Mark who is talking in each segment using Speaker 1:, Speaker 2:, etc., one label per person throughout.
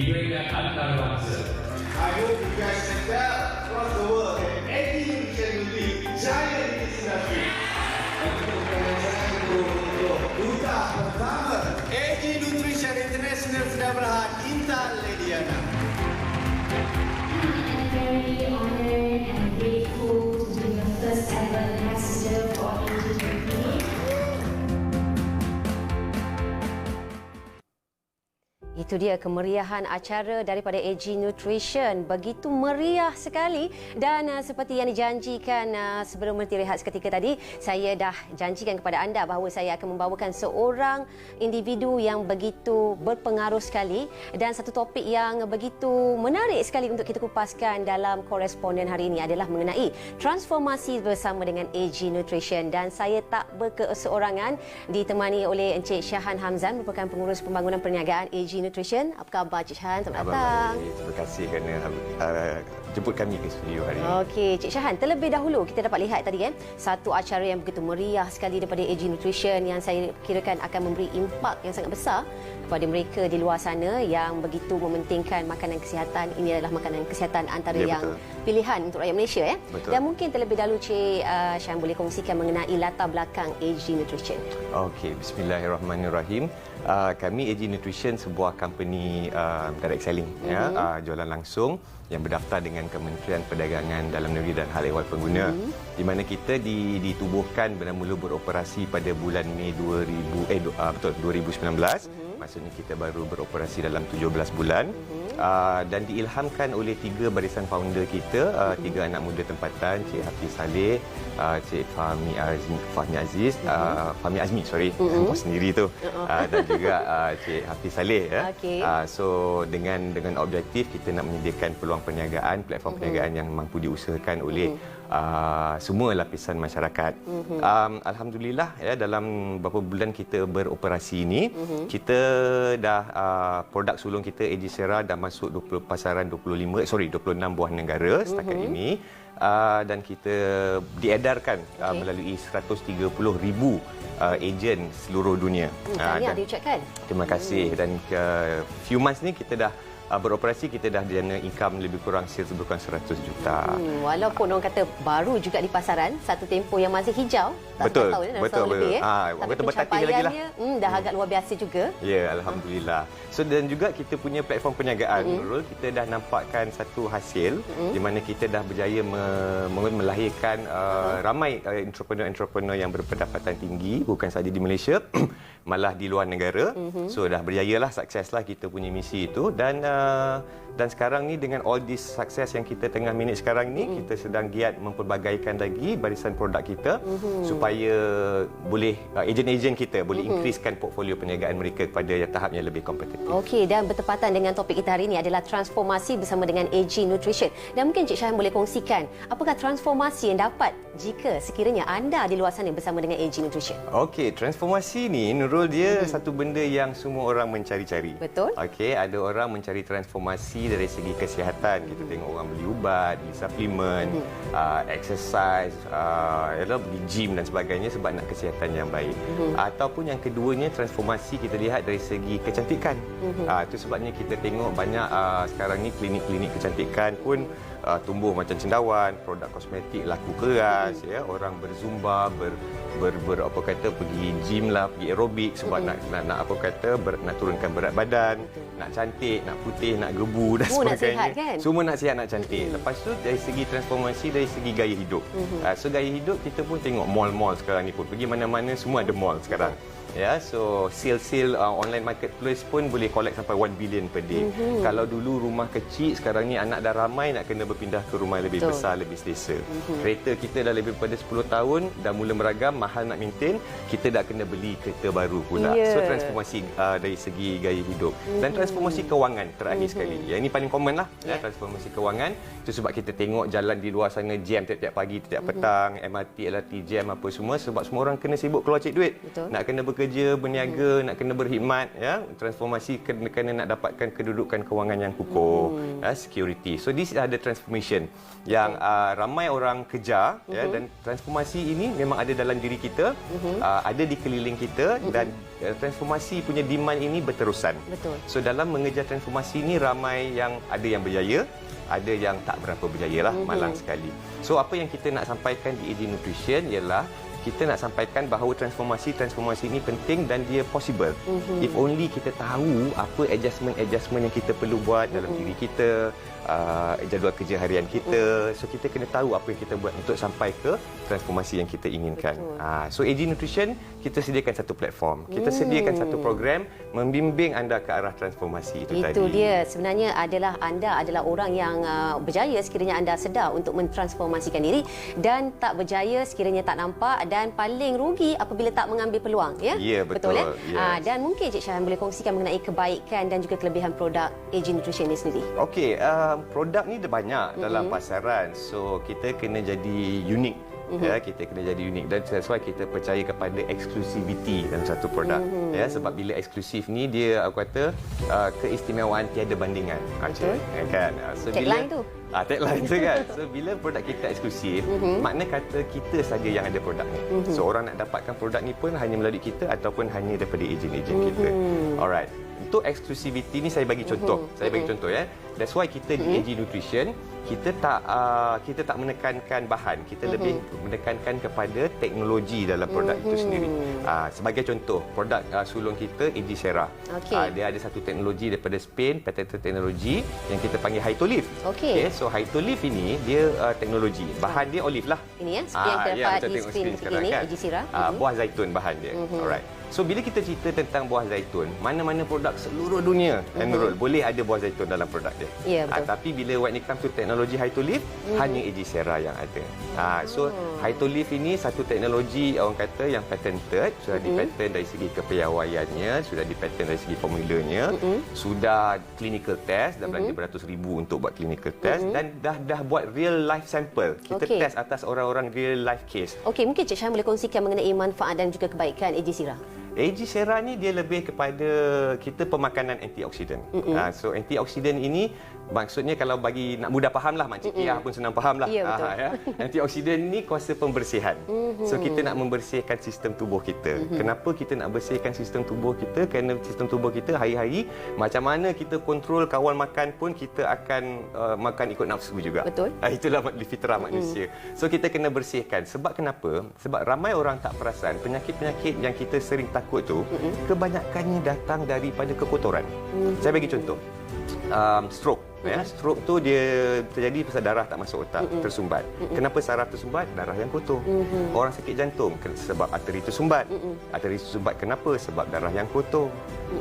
Speaker 1: event yang antarabangsa.
Speaker 2: I hope you guys can tell across the world that AG Nutrition will be giant in this industry. Untuk duta pertama AG Nutrition International Sedang Berhad, Intan Lediana.
Speaker 3: I'm very honored and grateful to be the first ever ambassador for AG.
Speaker 4: Itu dia kemeriahan acara daripada AG Nutrition. Begitu meriah sekali dan seperti yang dijanjikan sebelum berhenti rehat seketika tadi, saya dah janjikan kepada anda bahawa saya akan membawakan seorang individu yang begitu berpengaruh sekali dan satu topik yang begitu menarik sekali untuk kita kupaskan dalam koresponden hari ini adalah mengenai transformasi bersama dengan AG Nutrition, dan saya tak berkeseorangan, ditemani oleh Encik Syahan Hamzan, merupakan pengurus pembangunan perniagaan AG Nutrition. Apa khabar Cik Syahan? Selamat datang.
Speaker 5: Terima kasih kerana jemput kami ke studio hari ini.
Speaker 4: Okey, Cik Syahan, terlebih dahulu kita dapat lihat tadi satu acara yang begitu meriah sekali daripada AG Nutrition yang saya kirakan akan memberi impak yang sangat besar kepada mereka di luar sana yang begitu mementingkan makanan kesihatan. Ini adalah makanan kesihatan antara yang
Speaker 5: betul.
Speaker 4: Pilihan untuk rakyat Malaysia.
Speaker 5: Betul.
Speaker 4: Dan mungkin terlebih dahulu Cik Syahan boleh kongsikan mengenai latar belakang AG Nutrition.
Speaker 5: Okey, bismillahirrahmanirrahim. Kami AG Nutrition sebuah company direct selling, jualan langsung yang berdaftar dengan Kementerian Perdagangan Dalam Negeri dan Hal Ehwal Pengguna, di mana kita ditubuhkan bermula beroperasi pada bulan Mei 2019. Maksudnya kita baru beroperasi dalam 17 bulan. Dan diilhamkan oleh 3 barisan founder kita, 3 anak muda tempatan, Cik Hafiz Saleh, Cik Fahmi Aziz, Fahmi Azmi, bos sendiri tu, dan juga Cik Hafiz Saleh.
Speaker 4: Okey.
Speaker 5: So dengan objektif kita nak menyediakan peluang perniagaan, platform perniagaan yang mampu diusahakan oleh semua lapisan masyarakat. Alhamdulillah, dalam beberapa bulan kita beroperasi ini, kita dah produk sulung kita AG Sera dah masuk 26 buah negara setakat ini, dan kita diedarkan melalui 130,000 ejen seluruh dunia.
Speaker 4: Tahniah diucapkan.
Speaker 5: Terima kasih. Dan few months ni kita dah beroperasi, kita dah jana income lebih kurang sales lebih kurang 100 juta.
Speaker 4: Walaupun orang kata baru juga di pasaran, satu tempoh yang masih hijau.
Speaker 5: Betul,
Speaker 4: tahun,
Speaker 5: betul.
Speaker 4: Tapi pencapaiannya dah agak luar biasa juga.
Speaker 5: Ya, alhamdulillah. So dan juga kita punya platform perniagaan, Nurul, kita dah nampakkan satu hasil di mana kita dah berjaya melahirkan ramai entrepreneur yang berpendapatan tinggi, bukan sahaja di Malaysia, malah di luar negara. So dah berjayalah, sukseslah kita punya misi itu, dan sekarang ni dengan all this sukses yang kita tengah manage sekarang ni, kita sedang giat memperbagaikan lagi barisan produk kita supaya boleh ejen-ejen kita boleh increasekan portfolio perniagaan mereka kepada tahap yang lebih kompetitif.
Speaker 4: Okey, dan bertepatan dengan topik kita hari ini adalah transformasi bersama dengan AG Nutrition. Dan mungkin Cik Syahan boleh kongsikan apakah transformasi yang dapat jika sekiranya anda di luar sana bersama dengan AG Nutrition?
Speaker 5: Okey, transformasi ni Nurul, dia satu benda yang semua orang mencari-cari.
Speaker 4: Betul.
Speaker 5: Okey, ada orang mencari transformasi dari segi kesihatan. Kita tengok orang beli ubat, beli suplemen, exercise, pergi gym dan sebagainya sebab nak kesihatan yang baik. Ataupun yang keduanya, transformasi kita lihat dari segi kecantikan. Itu sebabnya kita tengok banyak sekarang ni klinik-klinik kecantikan pun tumbuh macam cendawan, produk kosmetik laku keras, orang berzumba, pergi gym lah, pergi aerobik sebab nak turunkan berat badan, nak cantik, nak putih, nak gebu dan
Speaker 4: Semua
Speaker 5: sebagainya.
Speaker 4: nak sihat, kan?
Speaker 5: Semua nak sihat, nak cantik. Lepas tu dari segi transformasi, dari segi gaya hidup. So gaya hidup kita pun tengok mall-mall sekarang ni pun. Pergi mana-mana semua ada mall sekarang. So sale online marketplace pun boleh collect sampai 1 billion per day. Kalau dulu rumah kecil, sekarang ni anak dah ramai nak kena berpindah ke rumah lebih besar, lebih selesa. Kereta kita dah lebih daripada 10 tahun, dah mula meragam, mahal nak maintain, kita dah kena beli kereta baru pula. So transformasi dari segi gaya hidup. Dan transformasi kewangan terakhir sekali. Yang ini paling common lah, transformasi kewangan. Itu sebab kita tengok jalan di luar sana jam tiap-tiap pagi, tiap petang, MRT, LRT jam apa semua, sebab semua orang kena sibuk keluar cek duit. Nak kena bekerja, berniaga, nak kena berkhidmat, transformasi kena nak dapatkan kedudukan kewangan yang kukuh, security. So this ada transformation yang ramai orang kejar, dan transformasi ini memang ada dalam diri diri kita, ada di keliling kita dan transformasi punya demand ini berterusan.
Speaker 4: Betul.
Speaker 5: So dalam mengejar transformasi ini ramai yang ada yang berjaya, ada yang tak berapa berjaya lah, malang sekali. So apa yang kita nak sampaikan di AG Nutrition ialah kita nak sampaikan bahawa transformasi ini penting dan dia possible. If only kita tahu apa adjustment yang kita perlu buat dalam diri kita, jadual kerja harian kita. So kita kena tahu apa yang kita buat untuk sampai ke transformasi yang kita inginkan. So AG Nutrition kita sediakan satu platform. Kita sediakan satu program membimbing anda ke arah transformasi itu tadi.
Speaker 4: Itu dia. Sebenarnya anda adalah orang yang berjaya sekiranya anda sedar untuk mentransformasikan diri dan tak berjaya sekiranya tak nampak dan paling rugi apabila tak mengambil peluang, ya?
Speaker 5: Ya, betul.
Speaker 4: Ya?
Speaker 5: Yes.
Speaker 4: Dan mungkin Cik Syahan boleh kongsikan mengenai kebaikan dan juga kelebihan produk AG Nutrition ini sendiri.
Speaker 5: Okey, produk ni ada banyak dalam pasaran. So kita kena jadi unik. Ya, kita kena jadi unik dan that's why kita percaya kepada eksklusiviti dalam satu produk. Ya, sebab bila eksklusif ni dia aku kata keistimewaan tiada bandingan.
Speaker 4: Betul.
Speaker 5: Ya, kan? So
Speaker 4: Tagline tu.
Speaker 5: Tagline tu kan. So bila produk kita eksklusif, makna kata kita saja yang ada produk ni. So orang nak dapatkan produk ni pun hanya melalui kita ataupun hanya daripada ejen-ejen kita. Alright. Untuk eksklusiviti ni saya bagi contoh. Saya bagi contoh ya. That's why kita di AG Nutrition kita tak menekankan bahan, kita lebih menekankan kepada teknologi dalam produk itu sendiri. Sebagai contoh, produk sulung kita AG Sera. Dia ada satu teknologi daripada Spain, patented teknologi yang kita panggil Hytolive. Okay, so Hytolive ini dia teknologi, bahan dia olive lah.
Speaker 4: Ini ya, seperti yang kita dapat di skrin sekarang kan. AG Sera.
Speaker 5: Buah zaitun bahan dia. Alright. So bila kita cerita tentang buah zaitun, mana-mana produk seluruh dunia Nurul boleh ada buah zaitun dalam produk dia.
Speaker 4: Ya, betul.
Speaker 5: Tapi bila when it comes to teknologi Hytolive, hanya AG Sera yang ada. So Hytolive ini satu teknologi orang kata yang patented, sudah dipatent dari segi kepiawaiannya, sudah dipatent dari segi formulanya, sudah clinical test, dah belanja beratus ribu untuk buat clinical test dan dah buat real life sample. Kita test atas orang-orang real life case.
Speaker 4: Okey, mungkin Cik Syahan boleh kongsikan mengenai manfaat dan juga kebaikan AG Sera.
Speaker 5: AG Sera ni dia lebih kepada kita pemakanan antioksidan. So antioksidan ini maksudnya kalau bagi nak mudah faham lah, Mak Cik Kiah pun senang faham lah.
Speaker 4: Ya, betul.
Speaker 5: Antioksidan ni kuasa pembersihan. So kita nak membersihkan sistem tubuh kita. Kenapa kita nak bersihkan sistem tubuh kita? Kerana sistem tubuh kita hari-hari macam mana kita kontrol kawal makan pun kita akan makan ikut nafsu juga.
Speaker 4: Betul.
Speaker 5: Itulah fitrah manusia. So kita kena bersihkan. Sebab kenapa? Sebab ramai orang tak perasan penyakit-penyakit yang kita sering takut tu kebanyakannya datang daripada kekotoran. Saya bagi contoh. Stroke. Stroke tu dia terjadi pasal darah tak masuk otak, tersumbat. Kenapa saraf tersumbat? Darah yang kotor. Orang sakit jantung sebab arteri tersumbat. Arteri tersumbat kenapa? Sebab darah yang kotor.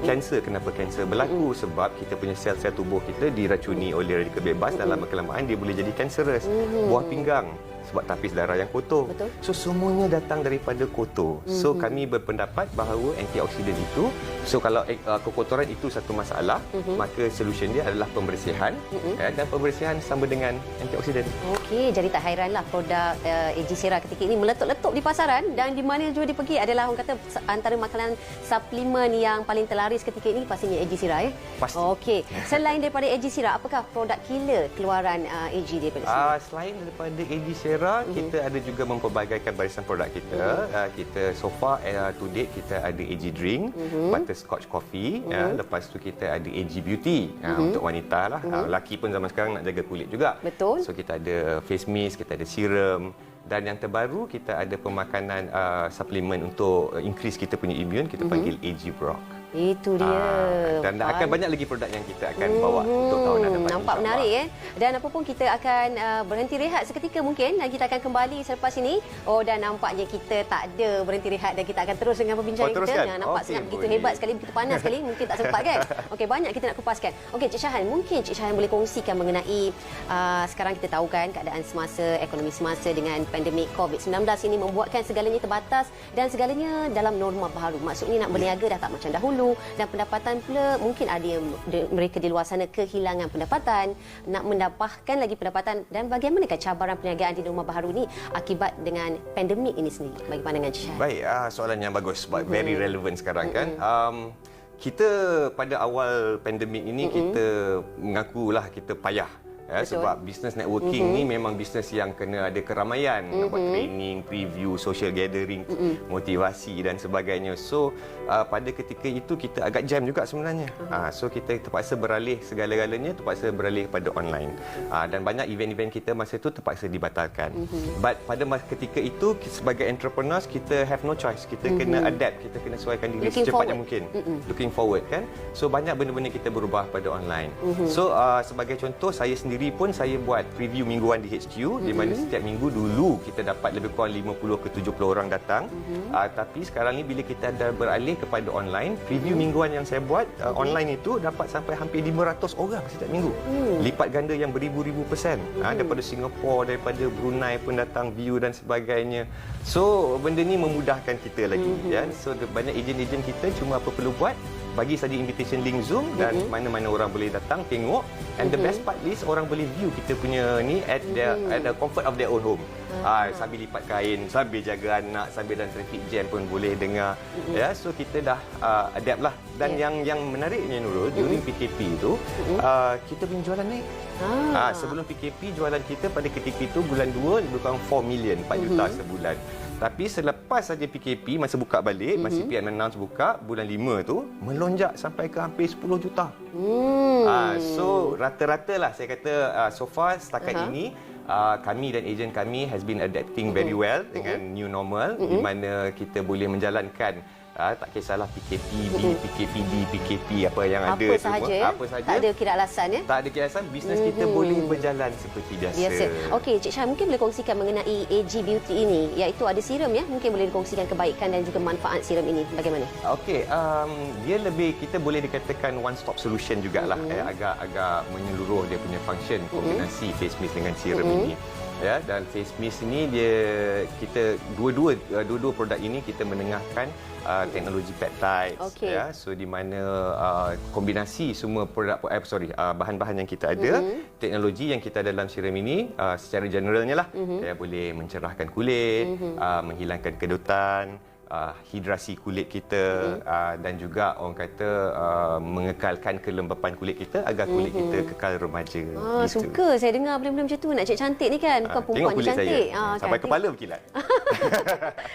Speaker 5: Kanser, kenapa kanser berlaku? Sebab kita punya sel-sel tubuh kita diracuni oleh radikal bebas, dalam kelamaan dia boleh jadi kanserous. Buah pinggang sebab tapis darah yang kotor.
Speaker 4: Betul.
Speaker 5: So semuanya datang daripada kotor. So kami berpendapat bahawa antioksidan itu, so kalau kekotoran itu satu masalah, maka solution dia adalah pembersihan, dan pembersihan sama dengan antioksidan.
Speaker 4: Okey, jadi tak hairanlah produk AG Sera ketika ini meletup-letup di pasaran dan di mana juga dipergi adalah orang kata antara makanan suplemen yang paling terlaris ketika ini pastinya AG Sera ya.
Speaker 5: Pasti.
Speaker 4: Okey, selain daripada AG Sera, apakah produk killer keluaran AG daripada sini?
Speaker 5: Selain daripada AG Sera, kita ada juga mempelbagaikan barisan produk kita. Kita so far to date kita ada AG Drink, Butterscotch Coffee, lepas tu kita ada AG Beauty untuk wanita lah. Lelaki pun zaman sekarang nak jaga kulit juga.
Speaker 4: Betul.
Speaker 5: So kita ada face mist, kita ada serum. Dan yang terbaru kita ada pemakanan suplemen untuk increase kita punya imun, kita panggil AG Brock.
Speaker 4: Itu dia.
Speaker 5: Dan akan banyak lagi produk yang kita akan bawa untuk tahun hadapan.
Speaker 4: Nampak menarik ya. Dan apa pun kita akan berhenti rehat seketika mungkin dan kita akan kembali selepas ini. Dan nampaknya kita tak ada berhenti rehat dan kita akan terus dengan perbincangan kita. Yang nampak sangat begitu hebat sekali, begitu panas sekali, mungkin tak sempat kan. Okey, banyak kita nak kupaskan. Okey, Cik Syahan, mungkin Cik Syahan boleh kongsikan mengenai sekarang kita tahu kan keadaan semasa, ekonomi semasa dengan pandemik COVID-19 ini membuatkan segalanya terbatas dan segalanya dalam norma baru. Maksudnya nak berniaga dah tak macam dahulu. Dan pendapatan pula mungkin ada yang mereka di luar sana kehilangan pendapatan, nak mendapatkan lagi pendapatan, dan bagaimanakah cabaran perniagaan di norma baru ni akibat dengan pandemik ini sendiri? Bagi pandangan Cik Syahan.
Speaker 5: Baik, soalan yang bagus, very relevant sekarang kan. Kita pada awal pandemik ini kita mengakulah kita payah. Ya, sebab business networking ni memang business yang kena ada keramaian, nak buat training, preview, social gathering, motivasi dan sebagainya. So pada ketika itu kita agak jam juga sebenarnya. So kita terpaksa beralih segala-galanya, terpaksa beralih kepada online. Dan banyak event-event kita masa itu terpaksa dibatalkan. But pada ketika itu sebagai entrepreneurs kita have no choice. Kita kena adapt, kita kena sesuaikan diri secepat yang mungkin. Looking forward kan. So banyak benda-benda kita berubah pada online. So sebagai contoh, saya sendiri pun saya buat preview mingguan di HQ, di mana setiap minggu dulu kita dapat lebih kurang 50 ke 70 orang datang. Tapi sekarang ni bila kita dah beralih kepada online, preview mingguan yang saya buat online itu dapat sampai hampir 500 orang setiap minggu. Lipat ganda yang beribu-ribu persen. Daripada Singapura, daripada Brunei pun datang view dan sebagainya. So benda ni memudahkan kita lagi ya. So banyak ejen-ejen kita cuma apa perlu buat, bagi saja invitation link Zoom dan mana-mana orang boleh datang tengok, and the best part is orang boleh view kita punya ni at the comfort of their own home. Sambil lipat kain, sambil jaga anak, sambil dalam traffic jam pun boleh dengar. Ya, so kita dah adapt lah. Dan yang menariknya Nurul, during PKP itu kita punya jualan naik. Sebelum PKP jualan kita pada ketika itu bulan 2 lebih kurang 4 million, 4 juta sebulan. Tapi selepas saja PKP, masa buka balik, masa PM announce buka, bulan 5 tu, melonjak sampai ke hampir 10 juta. So, rata-rata lah saya kata so far setakat ini, kami dan ejen kami has been adapting very well dengan new normal, di mana kita boleh menjalankan tak kisahlah PKPB, PKPD, PKP apa yang ada
Speaker 4: sahaja,
Speaker 5: semua.
Speaker 4: Ya?
Speaker 5: Apa sahaja.
Speaker 4: Tak ada kira alasan ya?
Speaker 5: Tak ada kira alasan, bisnes kita boleh berjalan seperti biasa.
Speaker 4: Okey, Cik Syah mungkin boleh kongsikan mengenai AG Beauty ini, iaitu ada serum ya? Mungkin boleh dikongsikan kebaikan dan juga manfaat serum ini bagaimana?
Speaker 5: Okey, dia lebih, kita boleh dikatakan one stop solution jugalah. Agak menyeluruh dia punya function, kombinasi face mist dengan serum ini. Ya, dan face mist ini dia kita dua-dua produk ini kita menengahkan teknologi peptides, ya, so di mana kombinasi semua produk bahan-bahan yang kita ada, teknologi yang kita ada dalam serum ini secara generalnya lah, ya, boleh mencerahkan kulit, menghilangkan kedutan, hidrasi kulit kita, dan juga orang kata mengekalkan kelembapan kulit kita agar kulit kita kekal remaja.
Speaker 4: Gitu. Suka saya dengar benda-benda macam tu. Nak cik cantik ni kan, bukan perempuan je cantik.
Speaker 5: Sampai
Speaker 4: kan?
Speaker 5: Kepala berkilat.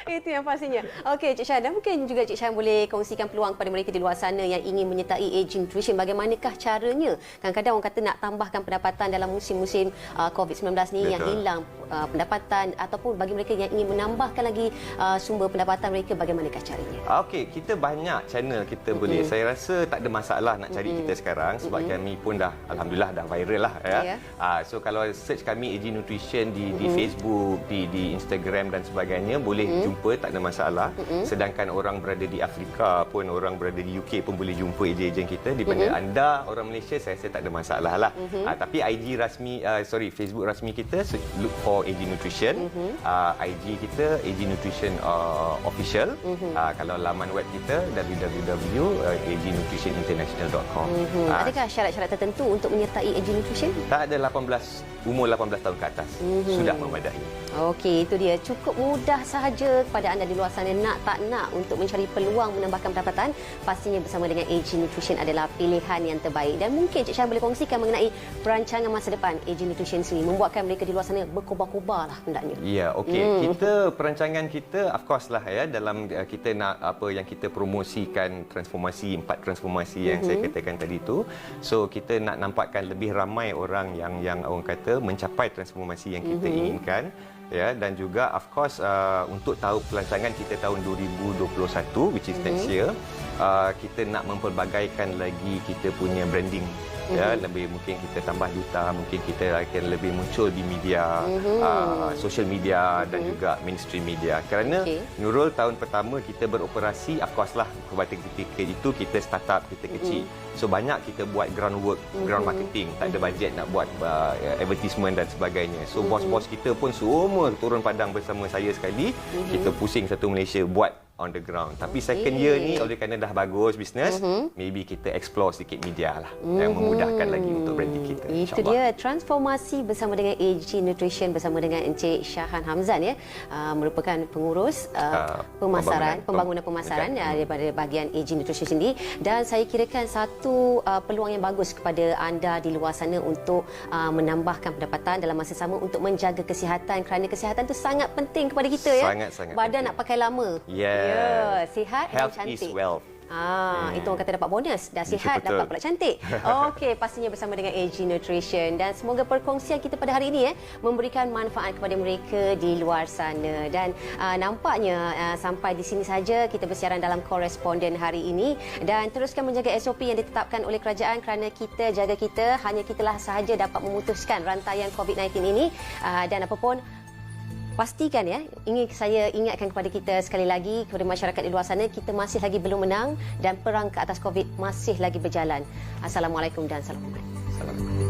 Speaker 4: Itu yang pastinya. Okey, Cik Syah, dan mungkin juga Cik Syah boleh kongsikan peluang kepada mereka di luar sana yang ingin menyertai AG Nutrition. Bagaimanakah caranya? Kadang-kadang orang kata nak tambahkan pendapatan dalam musim-musim COVID-19 ni. Betul. Yang hilang pendapatan, ataupun bagi mereka yang ingin menambahkan lagi sumber pendapatan mereka, bagaimanakah caranya?
Speaker 5: Okey, kita banyak channel kita boleh. Saya rasa tak ada masalah nak cari kita sekarang sebab kami pun dah alhamdulillah dah viral lah ya. So kalau search kami AG Nutrition di Facebook, di Instagram dan sebagainya, boleh jumpa, tak ada masalah. Sedangkan orang berada di Afrika pun, orang berada di UK pun boleh jumpa ejen-ejen kita. Di mana anda orang Malaysia, saya rasa tak ada masalah lah. Tapi IG rasmi, Facebook rasmi kita, look for AG Nutrition. IG kita AG Nutrition Official. Kalau laman web kita www.agnutritioninternational.com.
Speaker 4: Adakah syarat-syarat tertentu untuk menyertai AG Nutrition?
Speaker 5: Tak ada, umur 18 tahun ke atas sudah memadai.
Speaker 4: Okey, itu dia. Cukup mudah sahaja kepada anda di luar sana nak tak nak untuk mencari peluang menambahkan pendapatan. Pastinya bersama dengan AG Nutrition adalah pilihan yang terbaik. Dan mungkin Cik Syah boleh kongsikan mengenai perancangan masa depan AG Nutrition sendiri, membuatkan mereka di luar sana berkobar-kobar lah hendaknya. Ya, okey.
Speaker 5: Perancangan kita of course lah ya, dalam kita nak apa yang kita promosikan, transformasi, 4 transformasi yang saya katakan tadi tu. So kita nak nampakkan lebih ramai orang yang orang kata mencapai transformasi yang kita inginkan. Ya, dan juga of course untuk tahu pelancangan kita tahun 2021, which is next year, kita nak mempelbagaikan lagi kita punya branding. Ya, lebih mungkin kita tambah duta, mungkin kita akan lebih muncul di media, social media dan juga mainstream media. Kerana Nurul tahun pertama kita beroperasi, of course lah ketika itu kita startup, kita kecil. So banyak kita buat ground marketing, tak ada bajet nak buat advertisement dan sebagainya. So bos-bos kita pun semua turun padang bersama saya sekali. Kita pusing satu Malaysia buat on the ground. Tapi second year ni oleh kerana dah bagus bisnes, maybe kita explore sedikit media lah yang memudahkan lagi untuk branding kita.
Speaker 4: Itu dia transformasi bersama dengan AG Nutrition bersama dengan Encik Syahan Hamzan ya. Merupakan pengurus pembangunan pemasaran daripada bahagian AG Nutrition sendiri, dan saya kirakan satu peluang yang bagus kepada anda di luar sana untuk menambahkan pendapatan dalam masa sama untuk menjaga kesihatan, kerana kesihatan itu sangat penting kepada kita ya.
Speaker 5: Sangat
Speaker 4: Badan
Speaker 5: penting.
Speaker 4: nak pakai lama.
Speaker 5: Yeah.
Speaker 4: Sihat
Speaker 5: Health
Speaker 4: dan cantik.
Speaker 5: is wealth.
Speaker 4: Itu orang kata dapat bonus. Dah sihat, dapat pula cantik. Okey, pastinya bersama dengan AG Nutrition, dan semoga perkongsian kita pada hari ini memberikan manfaat kepada mereka di luar sana. Dan nampaknya sampai di sini saja kita bersiaran dalam Koresponden hari ini, dan teruskan menjaga SOP yang ditetapkan oleh kerajaan, kerana kita jaga kita, hanya kitalah sahaja dapat memutuskan rantaian COVID-19 ini. Dan apapun, pastikan ya, saya ingatkan kepada kita sekali lagi, kepada masyarakat di luar sana, kita masih lagi belum menang dan perang ke atas COVID masih lagi berjalan. Assalamualaikum dan salam hormat.
Speaker 5: Salam.